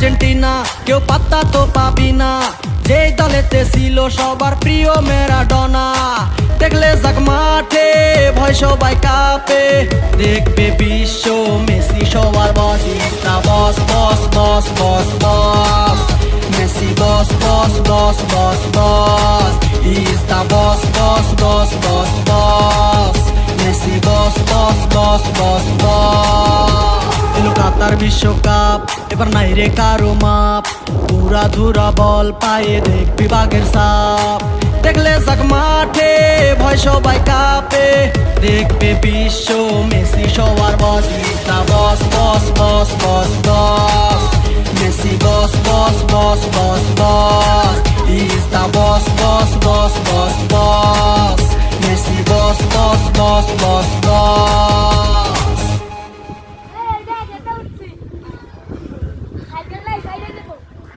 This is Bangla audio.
আর্জেন্টিনা কেউ পাত্তা তো পাবি না, যেই দলেতে ছিল সবার প্রিয় ম্যারাডোনা। দেখলে যাক মাঠে ভয় সবাই কাঁপে, দেখবে বিশ্ব মেসি সবার boss. Is the boss boss boss boss boss, Messi boss boss boss boss boss. Is the boss boss boss boss boss, Messi boss boss boss boss boss. এলো কাতার বিশ্বকাপ, এবার নাই রে কারো মাপ, পুরা ধুরা বল পায়ে দেখবি বাঘের সাপ। দেখলে যাক মাঠে ভয় সবাই কাঁপে, দেখবে বিশ্ব মেসি সবার boss. Is the boss boss boss boss boss, Messi boss boss boss boss boss. Is the boss boss boss boss boss, Messi boss boss boss boss boss.